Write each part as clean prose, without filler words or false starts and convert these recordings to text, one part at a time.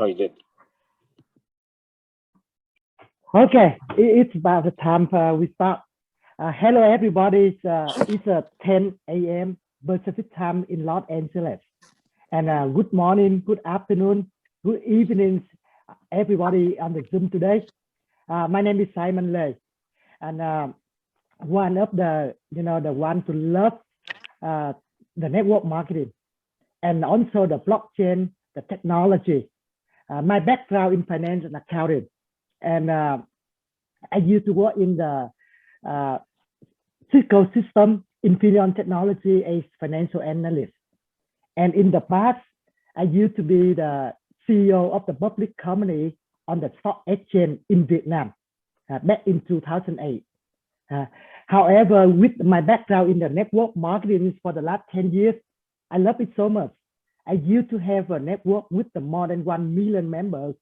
Oh, you did. Okay, it's about the time we start. Hello, everybody. It's 10 a.m. Pacific time in Los Angeles. And good morning, good afternoon, good evening, everybody on the Zoom today. My name is Simon Lei, and one of the one to love the network marketing and also the blockchain, the technology. My background in finance and accounting, and I used to work in the Cisco system in Infineon Technology as financial analyst. And in the past, I used to be the CEO of the public company on the stock exchange in Vietnam back in 2008. However, with my background in the network marketing for the last 10 years, I love it so much. I used to have a network with the more than 1 million members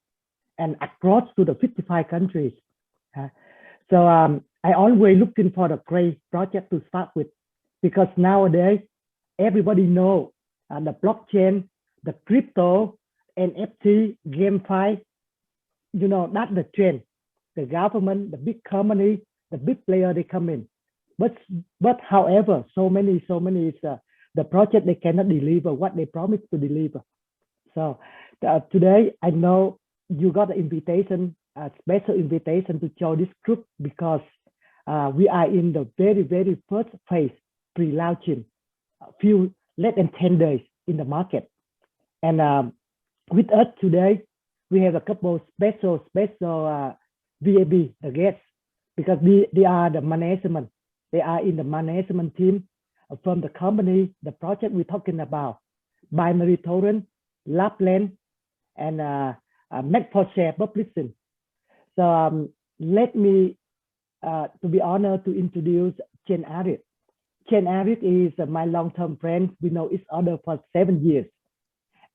and across to the 55 countries. So I always looking for the great project to start with, because nowadays everybody know the blockchain, the crypto, NFT, GameFi, that's the trend. The government, the big company, the big player, they come in. But however, so many is the project they cannot deliver what they promised to deliver. So today I know you got an invitation, a special invitation to join this group, because we are in the very first phase, pre-launching, few less than 10 days in the market. And with us today, we have a couple special VAB, the guests, because they are the management. They are in the management team from the company, the project we're talking about, BinaryTorrent, Lapland, and Made4Share Publishing. So let me, to be honored to introduce Chen Arit. Chen Arit is my long-term friend. We know each other for 7 years.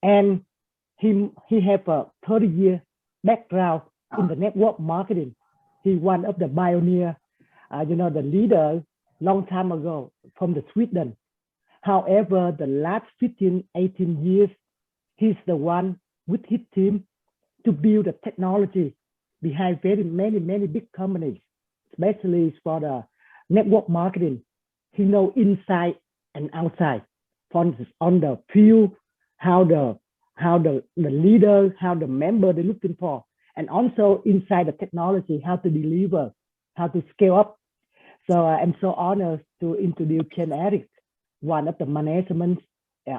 And he have a 30-year background in the network marketing. He one of the pioneer, the leader long time ago from the Sweden. However, the last 15, 18 years, he's the one with his team to build the technology behind very many big companies, especially for the network marketing. He know inside and outside, on the field, how the leader, how the member they're looking for, and also inside the technology, how to deliver, how to scale up. So I'm so honored to introduce Chen Arit, one of the management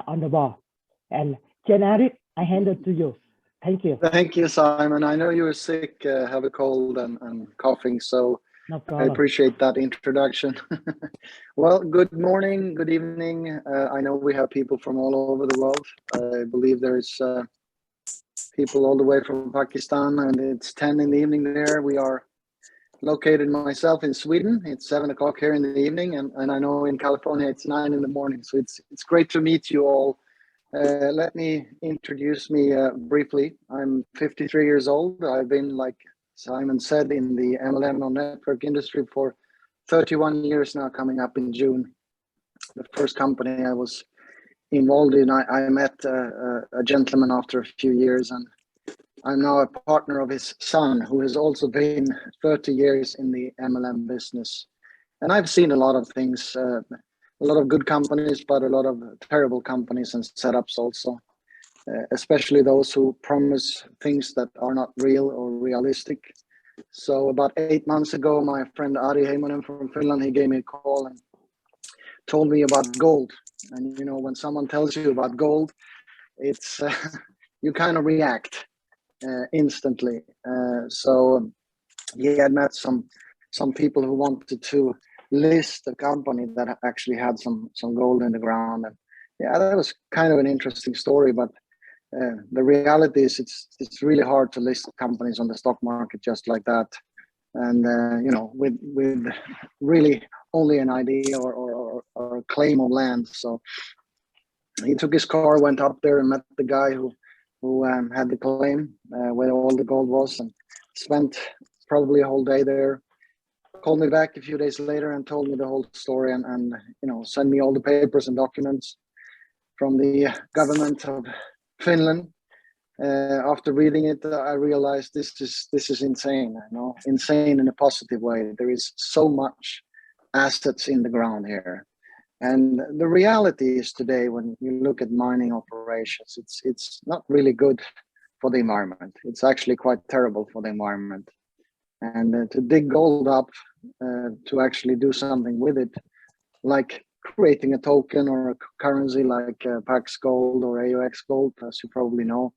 on the board. And Chen Arit, I hand it to you. Thank you. Thank you, Simon. I know you were sick, have a cold and coughing, so No I appreciate that introduction. Well, good morning, good evening. I know we have people from all over the world. I believe there's people all the way from Pakistan, and it's 10 in the evening there. We are located myself in Sweden. It's 7 o'clock here in the evening, and I know in California it's 9 in the morning. So it's great to meet you all. Let me introduce me briefly. I'm 53 years old. I've been, like Simon said, in the MLM or network industry for 31 years now, coming up in June. The first company I was involved in, I met a gentleman after a few years, and I'm now a partner of his son, who has also been 30 years in the MLM business. And I've seen a lot of things, a lot of good companies, but a lot of terrible companies and setups also, especially those who promise things that are not real or realistic. So about 8 months ago, my friend Ari Heimonen from Finland, he gave me a call and told me about gold. And when someone tells you about gold, it's you kind of react instantly. So he had met some people who wanted to list a company that actually had some gold in the ground. And yeah, that was kind of an interesting story, but the reality is it's really hard to list companies on the stock market just like that, and with really only an idea or a claim of land. So he took his car, went up there and met the guy who had the claim, where all the gold was, and spent probably a whole day there. Called me back a few days later and told me the whole story, and sent me all the papers and documents from the government of Finland After reading it, I realized this is insane. You know, insane in a positive way. There is so much assets in the ground here, and the reality is today, when you look at mining operations, it's not really good for the environment. It's actually quite terrible for the environment. And to dig gold up, to actually do something with it, like creating a token or a currency like Pax Gold or AUX Gold, as you probably know,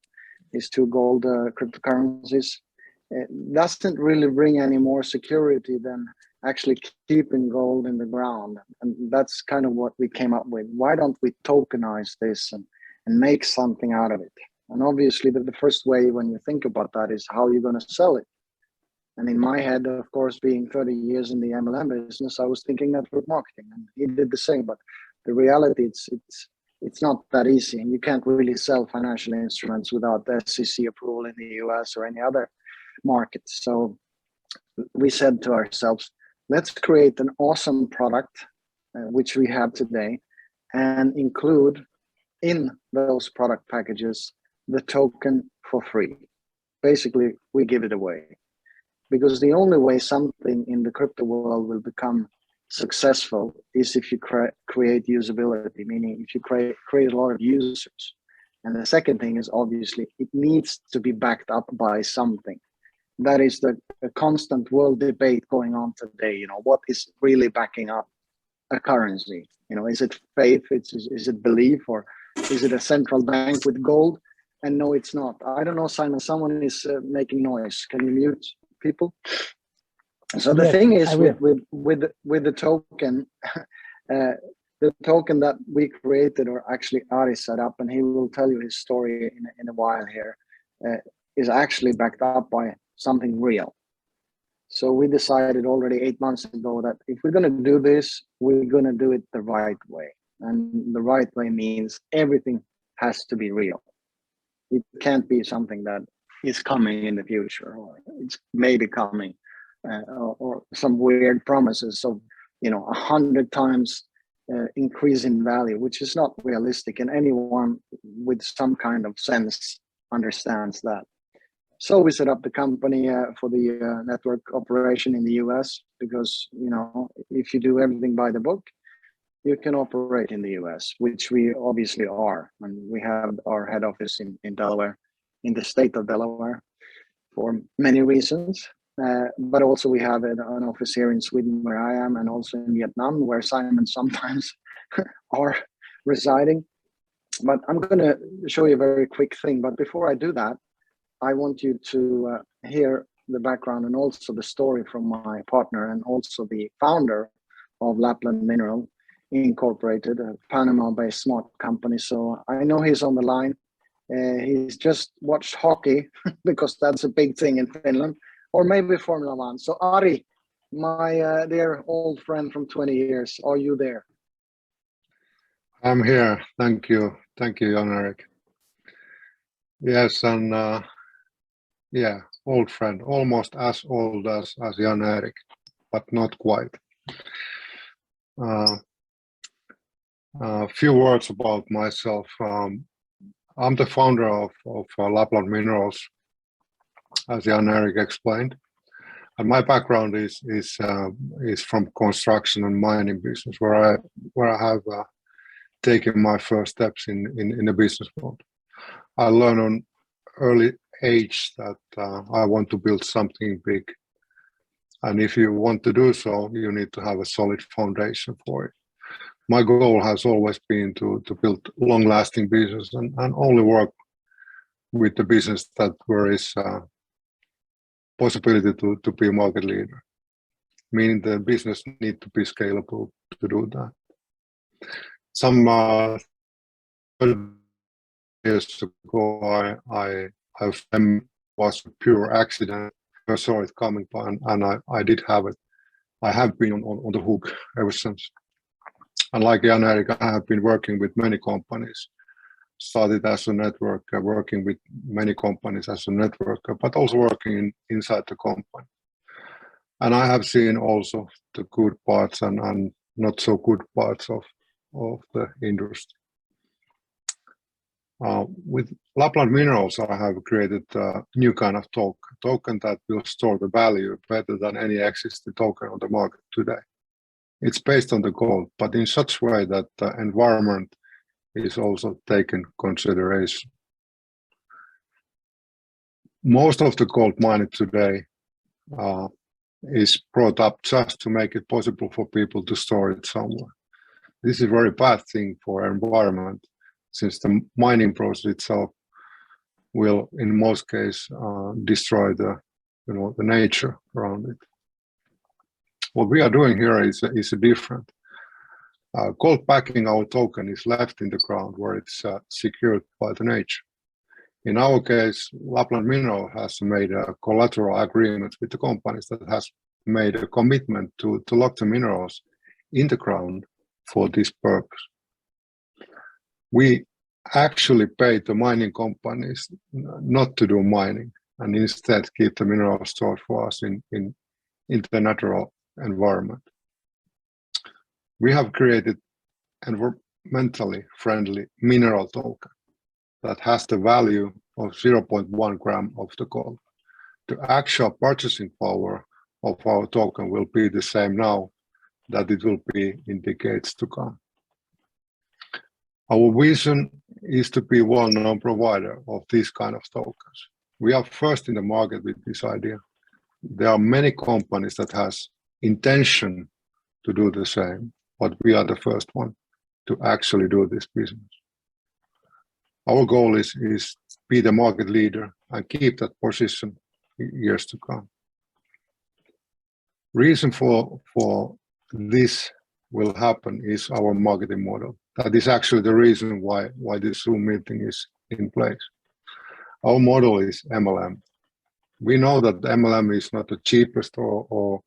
these two gold cryptocurrencies, it doesn't really bring any more security than actually keeping gold in the ground. And that's kind of what we came up with. Why don't we tokenize this and make something out of it? And obviously the first way when you think about that is how you're going to sell it. And in my head, of course, being 30 years in the MLM business, I was thinking network marketing, and he did the same. But the reality, it's not that easy, and you can't really sell financial instruments without the SEC approval in the US or any other markets. So we said to ourselves, let's create an awesome product, which we have today, and include in those product packages the token for free. Basically, we give it away. Because the only way something in the crypto world will become successful is if you create usability, meaning if you create a lot of users. And the second thing is, obviously, it needs to be backed up by something. That is the constant world debate going on today. You know, what is really backing up a currency? You know, is it faith? Is it belief? Or is it a central bank with gold? And no, it's not. I don't know, Simon, someone is making noise. Can you mute people? So the thing is, with the token, the token that we created, or actually Ari set up, and he will tell you his story in a while here, is actually backed up by something real. So we decided already 8 months ago that if we're going to do this, we're going to do it the right way. And the right way means everything has to be real. It can't be something that is coming in the future, or it's maybe coming, or some weird promises of, you know, 100 times increase in value, which is not realistic, and anyone with some kind of sense understands that. So we set up the company for the network operation in the US, because, you know, if you do everything by the book, you can operate in the US, which we obviously are. And we have our head office in Delaware, in the state of Delaware, for many reasons. But also we have an office here in Sweden, where I am, and also in Vietnam, where Simon sometimes are residing. But I'm going to show you a very quick thing. But before I do that, I want you to hear the background and also the story from my partner, and also the founder of Lapland Minerals Incorporated, a Panama-based smart company. So I know he's on the line. He's just watched hockey because that's a big thing in Finland, or maybe Formula One. So Ari, my dear old friend from 20 years, are you there? I'm here. Thank you, Jan-Erik. Yes, and yeah, old friend, almost as old as Jan-Erik, but not quite. A few words about myself. I'm the founder of Lapland Minerals, as Jan-Erik explained, and my background is from construction and mining business, where I have taken my first steps in the business world. I learned on early age that I want to build something big, and if you want to do so, you need to have a solid foundation for it. My goal has always been to build long-lasting business and only work with the business that there is possibility to be a market leader, meaning the business need to be scalable to do that. Some years ago, I was a pure accident. I saw it coming, and I did have it. I have been on the hook ever since. And like Jan-Erik, I have been working with many companies. Started as a networker, working with many companies as a networker, but also working inside the company. And I have seen also the good parts and not so good parts of the industry. With Lapland Minerals, I have created a new kind of token that will store the value better than any existing token on the market today. It's based on the gold, but in such a way that the environment is also taken consideration. Most of the gold mined today is brought up just to make it possible for people to store it somewhere. This is a very bad thing for our environment, since the mining process itself will, in most cases, destroy the nature around it. What we are doing here is different. Gold backing our token is left in the ground where it's secured by the nature. In our case, Lapland Mineral has made a collateral agreement with the companies that has made a commitment to lock the minerals in the ground for this purpose. We actually paid the mining companies not to do mining and instead keep the minerals stored for us in the natural environment. We have created environmentally friendly mineral token that has the value of 0.1 gram of the gold. The actual purchasing power of our token will be the same now that it will be in decades to come. Our vision is to be a well-known provider of these kind of tokens. We are first in the market with this idea. There are many companies that has intention to do the same, but we are the first one to actually do this business. Our goal is to be the market leader and keep that position years to come. Reason for this will happen is our marketing model. That is actually the reason why this Zoom meeting is in place. Our model is MLM. We know that MLM is not the cheapest or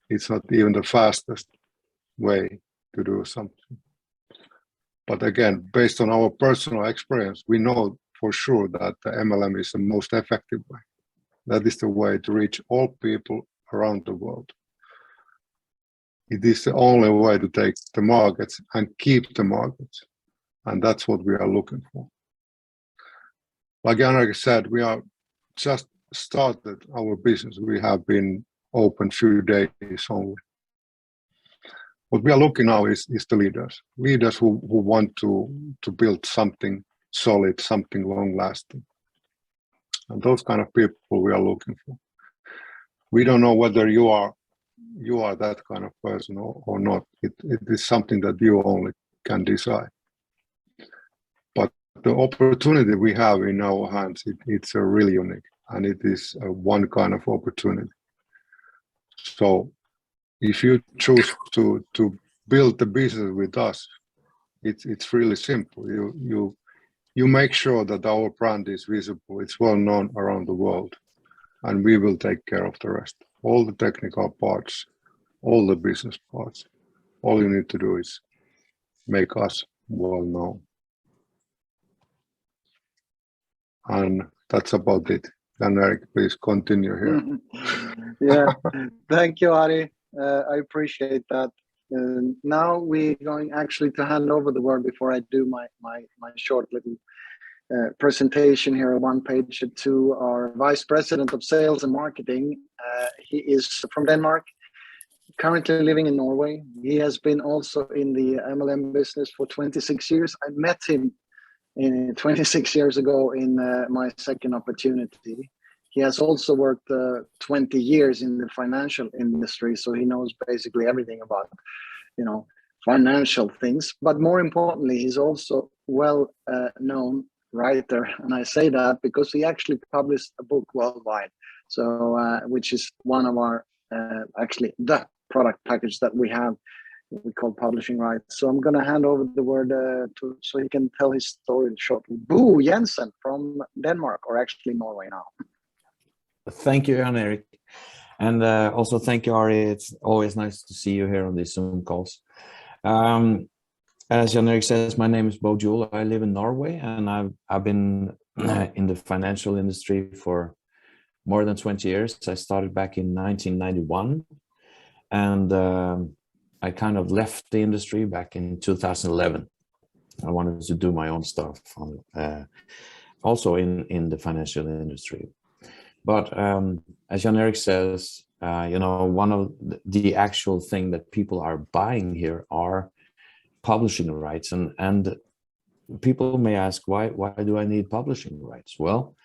it's not even the fastest way to do something. But again, based on our personal experience, we know for sure that the MLM is the most effective way. That is the way to reach all people around the world. It is the only way to take the markets and keep the markets. And that's what we are looking for. Like Jan-Erik said, we are just started our business. We have been open few days only. What we are looking now is the leaders who want to build something solid, something long-lasting. And those kind of people we are looking for. We don't know whether you are that kind of person or not. It is something that you only can decide. But the opportunity we have in our hands, it's really unique, and it is one kind of opportunity. So if you choose to build the business with us, it's really simple. You make sure that our brand is visible, it's well known around the world, and we will take care of the rest. All the technical parts, all the business parts. All you need to do is make us well known. And that's about it. Jan-Erik, please continue here. Yeah, thank you, Ari. I appreciate that. Now we're going actually to hand over the word before I do my short little presentation here, one page to our Vice President of Sales and Marketing. He is from Denmark, currently living in Norway. He has been also in the MLM business for 26 years. I met him 26 years ago in my second opportunity. He has also worked 20 years in the financial industry, so he knows basically everything about, financial things. But more importantly, he's also well-known writer, and I say that because he actually published a book worldwide, so which is one of our actually the product package that we have. We call publishing rights. So I'm going to hand over the word so he can tell his story shortly. Bo Jensen from Denmark, or actually Norway now. Thank you, Jan-Erik. And also thank you, Ari. It's always nice to see you here on these Zoom calls. As Jan-Erik says, my name is Bo Jule. I live in Norway, and I've been in the financial industry for more than 20 years. I started back in 1991, and I kind of left the industry back in 2011. I wanted to do my own stuff on, also in the financial industry. But as Jan-Erik says, you know, one of the actual thing that people are buying here are publishing rights, and people may ask, why do I need publishing rights? Well,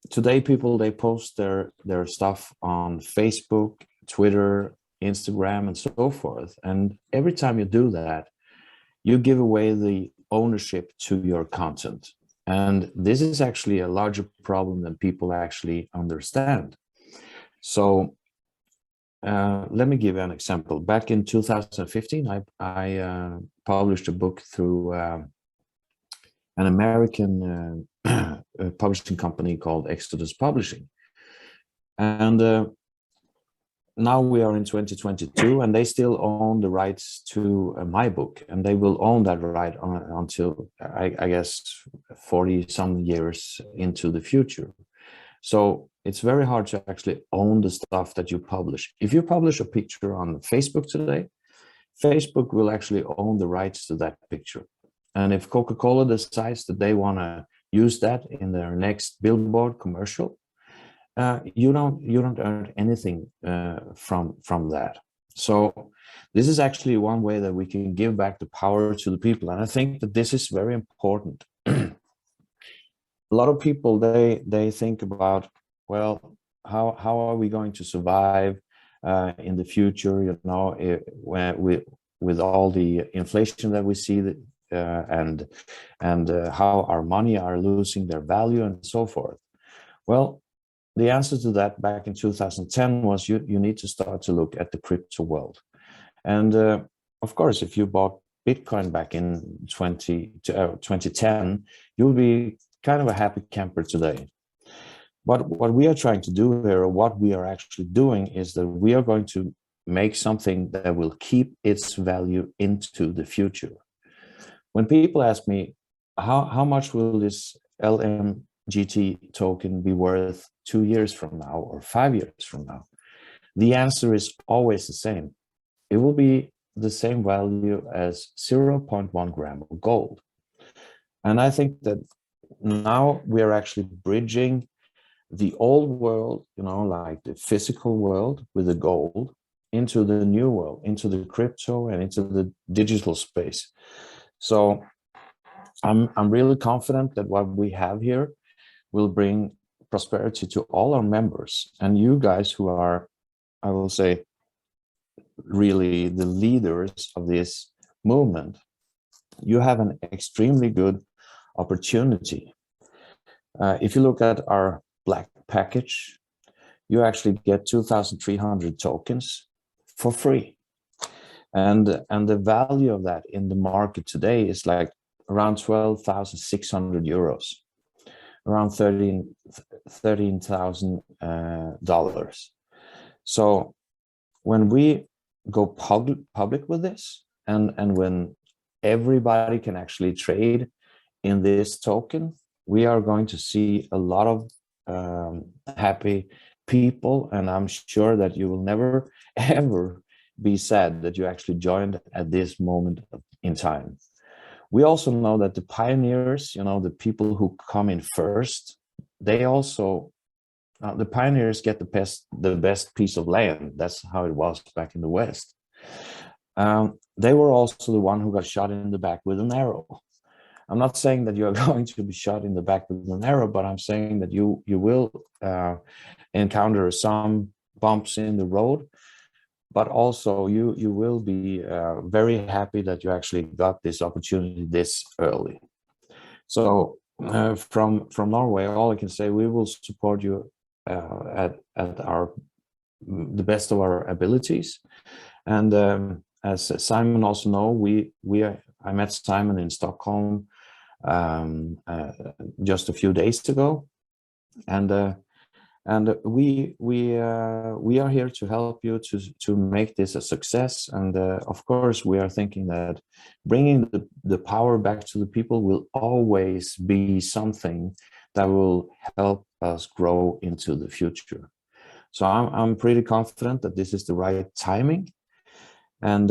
today people, they post their stuff on Facebook, Twitter, Instagram, and so forth, and every time you do that, you give away the ownership to your content. And this is actually a larger problem than people actually understand. So let me give you an example. Back in 2015, I published a book through an American publishing company called Exodus Publishing. And now we are in 2022, and they still own the rights to my book, and they will own that right until I guess 40 some years into the future. So it's very hard to actually own the stuff that you publish. If you publish a picture on Facebook today, Facebook will actually own the rights to that picture. And if Coca-Cola decides that they want to use that in their next billboard commercial, you don't earn anything from that. So this is actually one way that we can give back the power to the people, and I think that this is very important. A lot of people, they think about, well, how are we going to survive in the future? You know, with all the inflation that we see, and how our money are losing their value and so forth. Well, the answer to that back in 2010 was you need to start to look at the crypto world. And of course, if you bought Bitcoin back in 2010, you'll be kind of a happy camper today. But what we are trying to do here, or what we are actually doing, is that we are going to make something that will keep its value into the future. When people ask me, how much will this LMGT token be worth 2 years from now or 5 years from now? The answer is always the same. It will be the same value as 0.1 gram of gold. And I think that now we are actually bridging the old world, you know, like the physical world with the gold, into the new world, into the crypto and into the digital space. So I'm really confident that what we have here will bring prosperity to all our members, and you guys who are, I will say, really the leaders of this movement. You have an extremely good opportunity. If you look at our black package, you actually get 2,300 tokens for free. And the value of that in the market today is like around 12,600 euros, around $13,000. So when we go public with this, and when everybody can actually trade in this token, we are going to see a lot of happy people, and I'm sure that you will never ever be sad that you actually joined at this moment in time. We also know that the pioneers, you know, the people who come in first, they also, the pioneers get the best piece of land. That's how it was back in the West. They were also the one who got shot in the back with an arrow. I'm not saying that you are going to be shot in the back with an arrow, but I'm saying that you will encounter some bumps in the road, but also you will be very happy that you actually got this opportunity this early. So from Norway, all I can say, we will support you at the best of our abilities. And as Simon also know, I met Simon in Stockholm just a few days ago, and we are here to help you to make this a success. And of course, we are thinking that bringing the power back to the people will always be something that will help us grow into the future. So I'm pretty confident that this is the right timing. And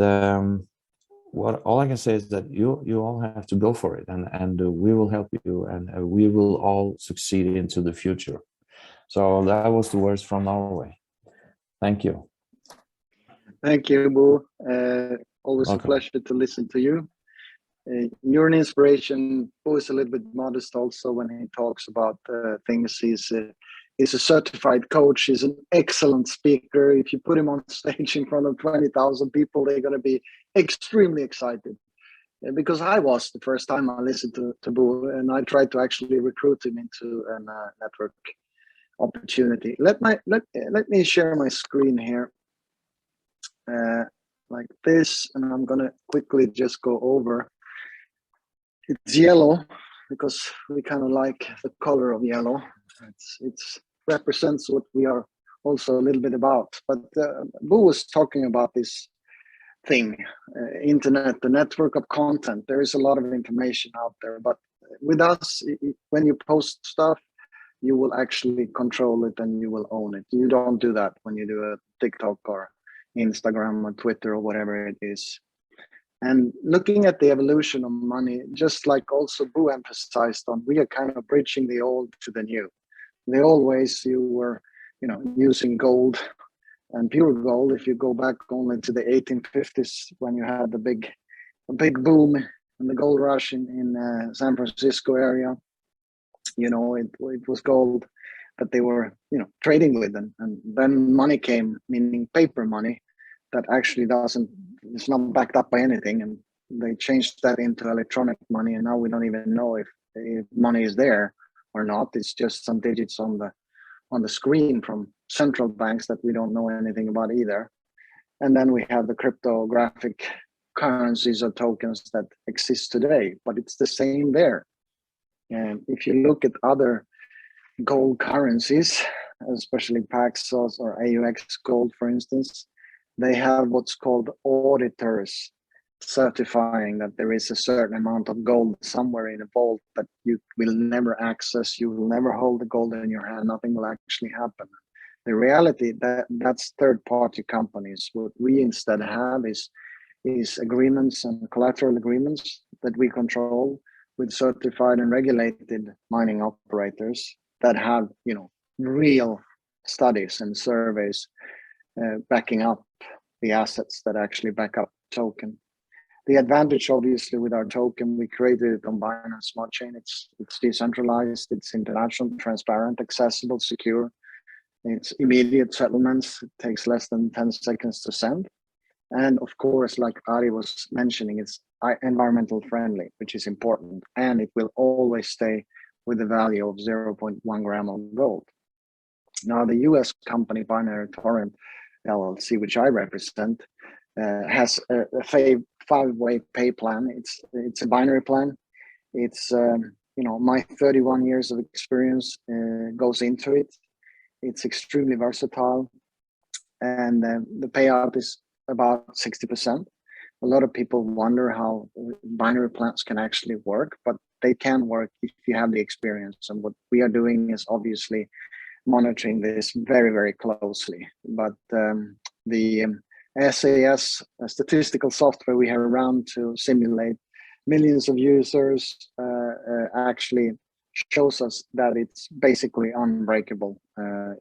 what all I can say is that you all have to go for it, and we will help you, and we will all succeed into the future. So that was the words from Norway. Thank you. Thank you, Bo. Always Welcome. a pleasure to listen to you. You're an inspiration. Bo is a little bit modest also when he talks about things. He's a certified coach. He's an excellent speaker. If you put him on stage in front of 20,000 people, they're going to be extremely excited. Because I was the first time I listened to Bo, and I tried to actually recruit him into a network opportunity. Let me share my screen here. Like this, and I'm gonna quickly just go over. It's yellow because we kind of like the color of yellow. It's represents what we are also a little bit about. But Bo was talking about this thing, internet, the network of content. There is a lot of information out there, but with us, when you post stuff, you will actually control it and you will own it. You don't do that when you do a TikTok or Instagram or Twitter or whatever it is. And looking at the evolution of money, just like also Bo emphasized on, we are kind of bridging the old to the new. The old ways you were, using gold and pure gold. If you go back only to the 1850s when you had the big boom and the gold rush in San Francisco area, it was gold that they were trading with, and then money came, meaning paper money, that actually it's not backed up by anything, and they changed that into electronic money, and now we don't even know if money is there or not. It's just some digits on the screen from central banks that we don't know anything about either. And then we have the cryptographic currencies or tokens that exist today, but it's the same there. And if you look at other gold currencies, especially Paxos or AUX Gold, for instance, they have what's called auditors certifying that there is a certain amount of gold somewhere in a vault that you will never access. You will never hold the gold in your hand. Nothing will actually happen. The reality that's third-party companies. What we instead have is agreements and collateral agreements that we control with certified and regulated mining operators that have, real studies and surveys backing up the assets that actually back up token. The advantage, obviously, with our token, we created it on Binance Smart Chain. It's decentralized, it's international, transparent, accessible, secure. It's immediate settlements. It takes less than 10 seconds to send. And of course, like Ari was mentioning, it's environmental friendly, which is important. And it will always stay with the value of 0.1 gram of gold. Now, the US company BinaryTorrent LLC, which I represent, has a five-way pay plan. It's a binary plan. It's my 31 years of experience goes into it. It's extremely versatile, and the payout is about 60%. A lot of people wonder how binary plans can actually work, but they can work if you have the experience. And what we are doing is obviously monitoring this very, very closely. But the SAS statistical software we have around to simulate millions of users actually shows us that it's basically unbreakable,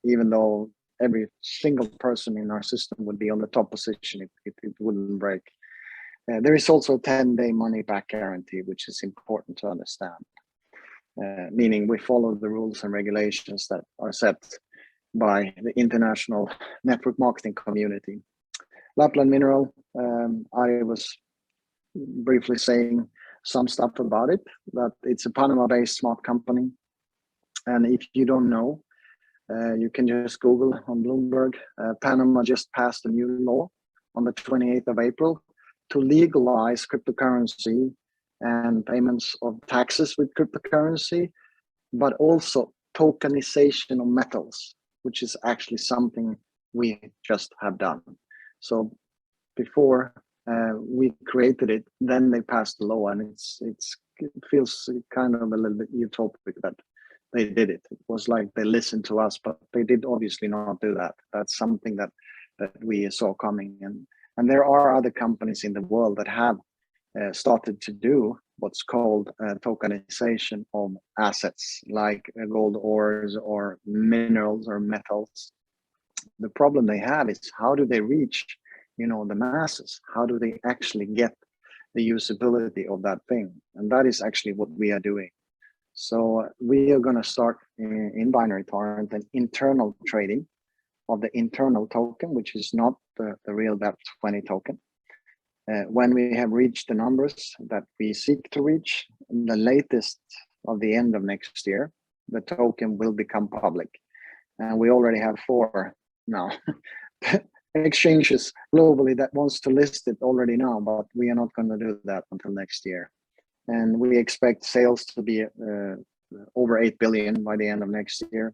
even though every single person in our system would be on the top position, it wouldn't break. There is also a 10-day money back guarantee, which is important to understand, meaning we follow the rules and regulations that are set by the international network marketing community. Lapland Mineral, I was briefly saying some stuff about it, that it's a Panama-based smart company. And if you don't know, you can just Google on Bloomberg. Panama just passed a new law on the 28th of April to legalize cryptocurrency and payments of taxes with cryptocurrency, but also tokenization of metals, which is actually something we just have done. So before we created it, then they passed the law, and it feels kind of a little bit utopic that they did it. It was like they listened to us, but they did obviously not do that. That's something that we saw coming, and there are other companies in the world that have started to do what's called tokenization of assets like gold ores or minerals or metals. The problem they have is how do they reach, the masses? How do they actually get the usability of that thing? And that is actually what we are doing. So we are going to start in BinaryTorrent an internal trading of the internal token, which is not the real BEP20 token. When we have reached the numbers that we seek to reach, the latest of the end of next year, the token will become public. And we already have 4 now exchanges globally that wants to list it already now, but we are not going to do that until next year. And we expect sales to be over 8 billion by the end of next year.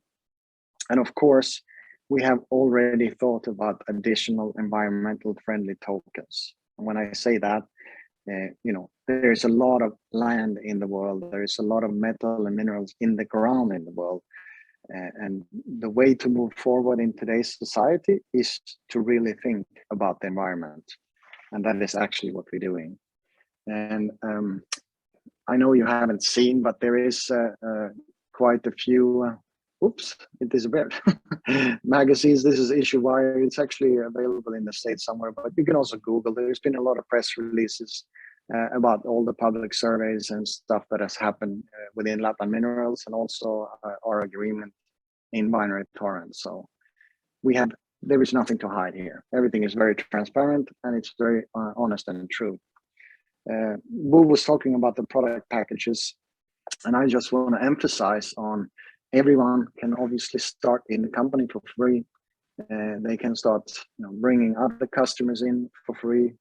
And of course, we have already thought about additional environmental friendly tokens. And when I say that, there's a lot of land in the world. There is a lot of metal and minerals in the ground in the world. And the way to move forward in today's society is to really think about the environment. And that is actually what we're doing. And I know you haven't seen, but there is quite a few, oops, it disappeared. Magazines, this is Issue Wire. It's actually available in the States somewhere, but you can also Google. There's been a lot of press releases about all the public surveys and stuff that has happened within Lapland Minerals, and also our agreement in BinaryTorrent. So there is nothing to hide here. Everything is very transparent and it's very honest and true. Bo was talking about the product packages, and I just want to emphasize on everyone can obviously start in the company for free. They can start bringing other customers in for free,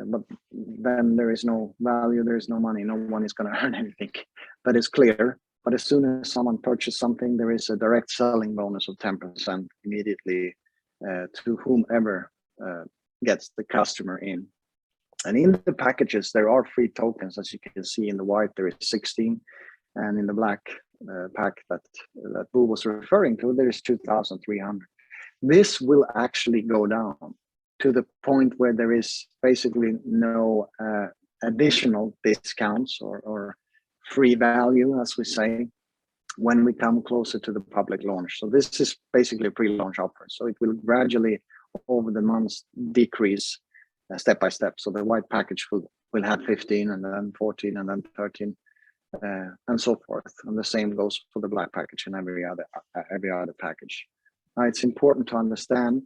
but then there is no value, there is no money, no one is going to earn anything. That is clear. But as soon as someone purchases something, there is a direct selling bonus of 10% immediately to whomever gets the customer in. And in the packages, there are free tokens. As you can see in the white, there is 16. And in the black pack that Bo was referring to, there is 2,300. This will actually go down to the point where there is basically no additional discounts or free value, as we say, when we come closer to the public launch. So this is basically a pre-launch offer. So it will gradually, over the months, decrease step by step. So the white package will have 15 and then 14 and then 13 and so forth. And the same goes for the black package and every other package. Now, it's important to understand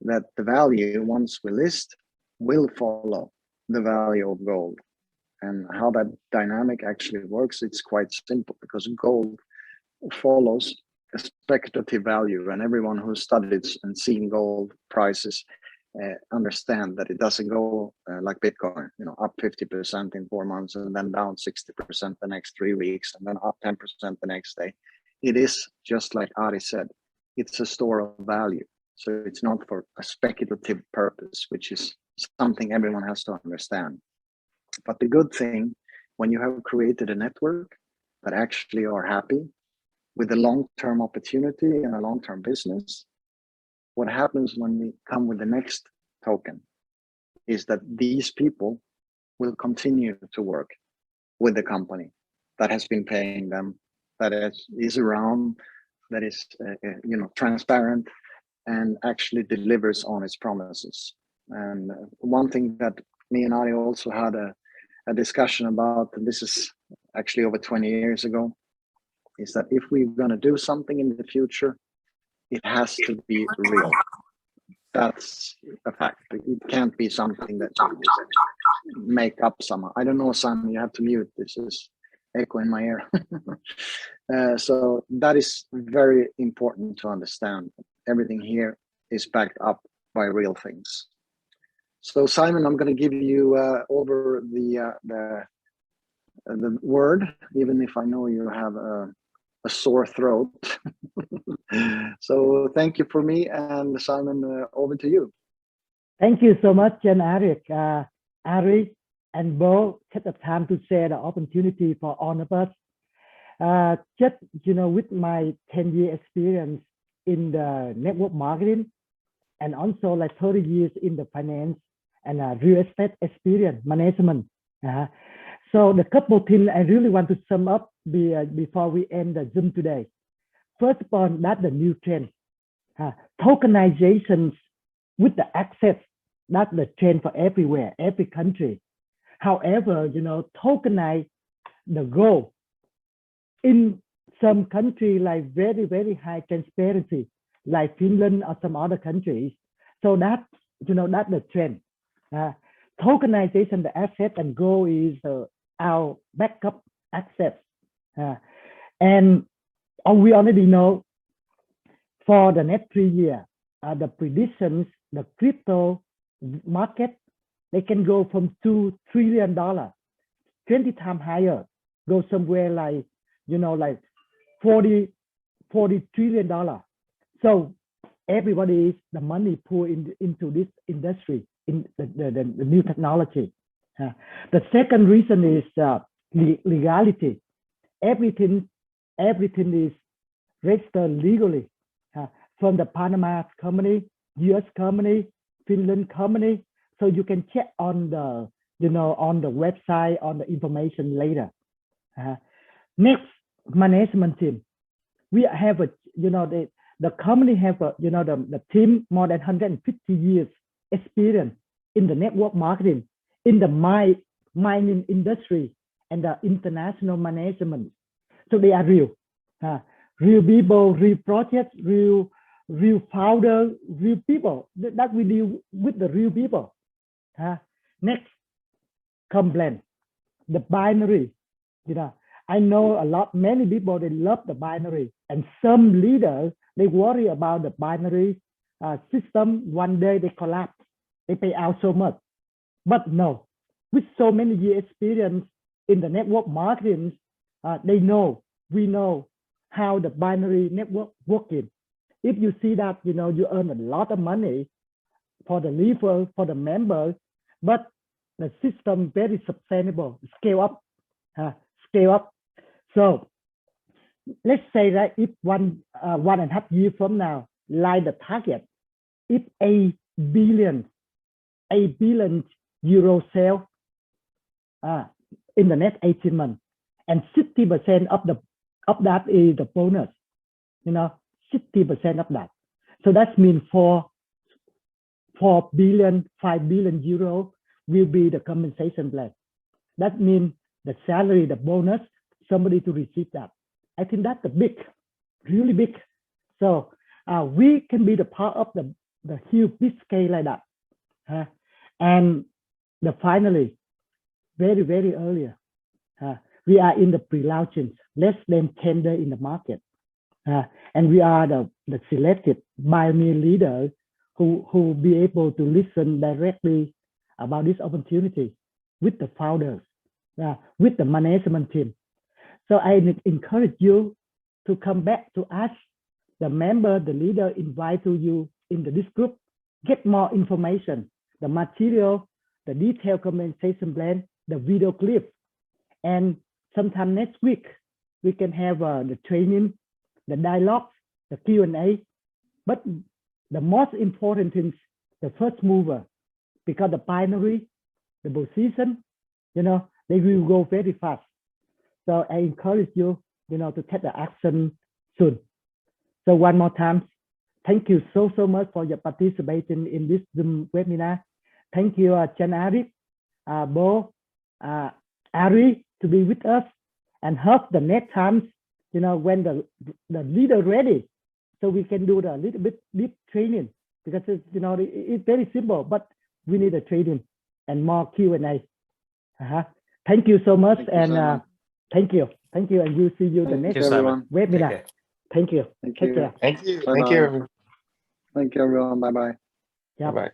that the value, once we list, will follow the value of gold. And how that dynamic actually works, it's quite simple, because gold follows a speculative value, and everyone who studied and seen gold prices understand that it doesn't go like Bitcoin, up 50% in 4 months and then down 60% the next 3 weeks and then up 10% the next day. It is just like Ari said, it's a store of value. So it's not for a speculative purpose, which is something everyone has to understand. But the good thing, when you have created a network that actually are happy with a long-term opportunity and a long-term business, what happens when we come with the next token is that these people will continue to work with the company that has been paying them, that is around, that is transparent and actually delivers on its promises. And one thing that me and Ari also had a discussion about, and this is actually over 20 years ago, is that if we're going to do something in the future, it has to be real. That's a fact. It can't be something that you make up somehow. I don't know, Simon, you have to mute. This is echo in my ear. So that is very important to understand. Everything here is backed up by real things. So Simon, I'm going to give you over the word, even if I know you have a sore throat. So thank you for me, and Simon, over to you. Thank you so much, Jan Eric. Ari and Bo take the time to share the opportunity for all of us. Just, with my 10-year experience in the network marketing, and also like 30 years in the finance and real estate experience management, So the couple things I really want to sum up before we end the Zoom today. First of all, that's the new trend. Tokenizations with the access, that's the trend for everywhere, every country. However, tokenize the gold in some country like very, very high transparency, like Finland or some other countries. So that's, that's the trend. Tokenization, the asset and gold is our backup access. And we already know for the next 3 years, the predictions, the crypto market, they can go from $2 trillion, 20 times higher, go somewhere like, like $40 trillion. So everybody is the money pool into this industry, in the new technology. The second reason is legality. Everything is registered legally, from the Panama company, US company, Finland company. So you can check on the, on the website, on the information later. Next, management team. We have a, the company have a, the team more than 150 years experience in the network marketing, in the mining industry, and the international management. So they are real people, real projects, real founder, real people. That we deal with the real people. Next, complaint, the binary. I know many people, they love the binary, and some leaders, they worry about the binary system. One day they collapse, they pay out so much. But no, with so many years experience in the network marketing, we know how the binary network working. If you see that, you earn a lot of money for the leaver, for the members, but the system very sustainable, scale up. So let's say that if 1.5 years from now, like the target, if a billion euro sale in the next 18 months, and 60% of that is the bonus, 60% of that. So that means 4 billion, 5 billion euro will be the compensation plan. That means the salary, the bonus, somebody to receive that. I think that's a big, really big. So we can be the part of the huge big scale like that. And finally, very, very earlier, we are in the pre-launching, less than tender in the market. And we are the selected pioneer leaders who will be able to listen directly about this opportunity with the founders, with the management team. So I encourage you to come back to us, the member, the leader, invite to you into this group, get more information, the material, the detailed compensation plan, the video clip. And sometime next week, we can have the training, the dialogue, the Q&A. But the most important thing is the first mover, because the binary, the position, they will go very fast. So I encourage you, to take the action soon. So one more time, thank you so much for your participation in this Zoom webinar. Thank you, Jan Ari, Bo, Ari, to be with us, and hope the next times, when the leader ready, so we can do the little bit deep training, because it's, it's very simple, but we need a training and more Q&A. Thank you so much, thank you, and we'll see you the next webinar. Thank you. Thank you. Take care. Thank you. Bye-bye. Thank you, everyone. Thank you, everyone. Bye-bye. Yeah. Bye-bye.